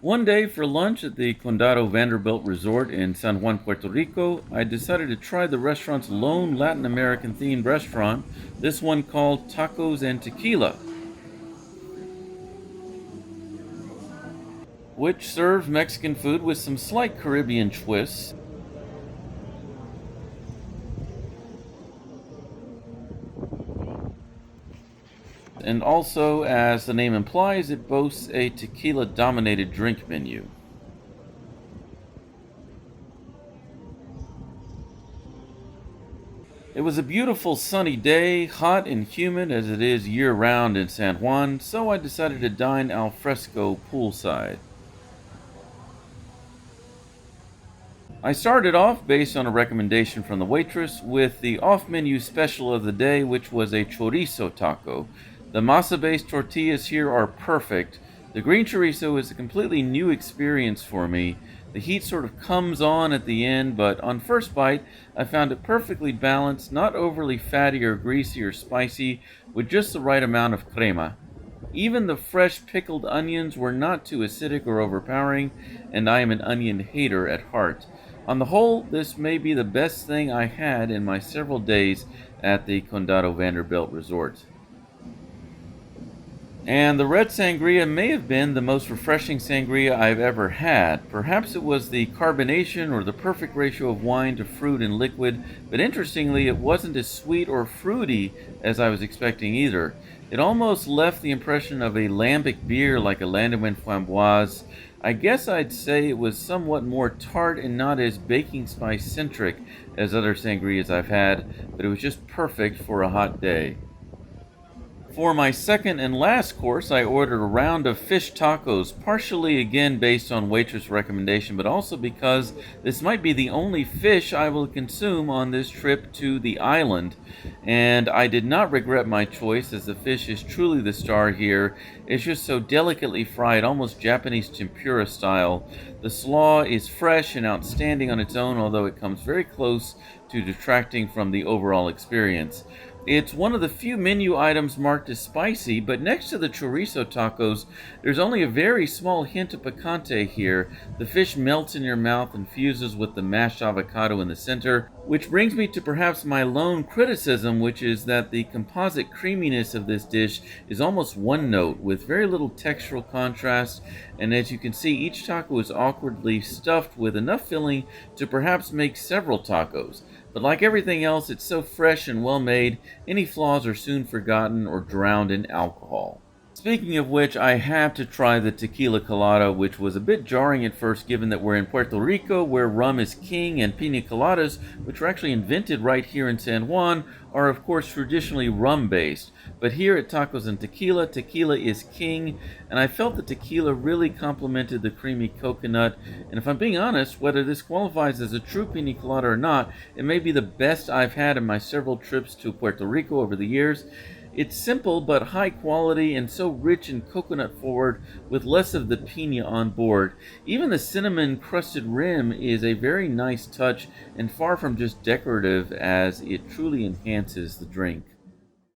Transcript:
One day for lunch at the Condado Vanderbilt Resort in San Juan, Puerto Rico, I decided to try the restaurant's lone Latin American themed restaurant, this one called Tacos and Tequila, which serves Mexican food with some slight Caribbean twists. And also, as the name implies, it boasts a tequila dominated drink menu. It was a beautiful sunny day, hot and humid as it is year round in San Juan, so I decided to dine al fresco poolside. I started off, based on a recommendation from the waitress, with the off menu special of the day, which was a chorizo taco. The masa based tortillas here are perfect. The green chorizo is a completely new experience for me. The heat sort of comes on at the end, but on first bite, I found it perfectly balanced, not overly fatty or greasy or spicy, with just the right amount of crema. Even the fresh pickled onions were not too acidic or overpowering, and I am an onion hater at heart. On the whole, this may be the best thing I had in my several days at the Condado Vanderbilt Resort. And the red sangria may have been the most refreshing sangria I've ever had. Perhaps it was the carbonation or the perfect ratio of wine to fruit and liquid, but interestingly, it wasn't as sweet or fruity as I was expecting either. It almost left the impression of a lambic beer like a Landauer Framboise. I guess I'd say it was somewhat more tart and not as baking spice centric as other sangrias I've had, but it was just perfect for a hot day. For my second and last course, I ordered a round of fish tacos, partially again based on waitress recommendation, but also because this might be the only fish I will consume on this trip to the island. And I did not regret my choice, as the fish is truly the star here. It's just so delicately fried, almost Japanese tempura style. The slaw is fresh and outstanding on its own, although it comes very close to detracting from the overall experience. It's one of the few menu items marked as spicy, but next to the chorizo tacos, there's only a very small hint of picante here. The fish melts in your mouth and fuses with the mashed avocado in the center, which brings me to perhaps my lone criticism, which is that the composite creaminess of this dish is almost one note, with very little textural contrast, and as you can see, each taco is awkwardly stuffed with enough filling to perhaps make several tacos. But like everything else, it's so fresh and well made, any flaws are soon forgotten or drowned in alcohol. Speaking of which, I had to try the tequila colada, which was a bit jarring at first given that we're in Puerto Rico, where rum is king, and pina coladas, which were actually invented right here in San Juan, are of course traditionally rum-based. But here at Tacos and Tequila, tequila is king, and I felt the tequila really complemented the creamy coconut, and if I'm being honest, whether this qualifies as a true pina colada or not, it may be the best I've had in my several trips to Puerto Rico over the years. It's simple but high quality and so rich and coconut forward with less of the piña on board. Even the cinnamon crusted rim is a very nice touch and far from just decorative, as it truly enhances the drink.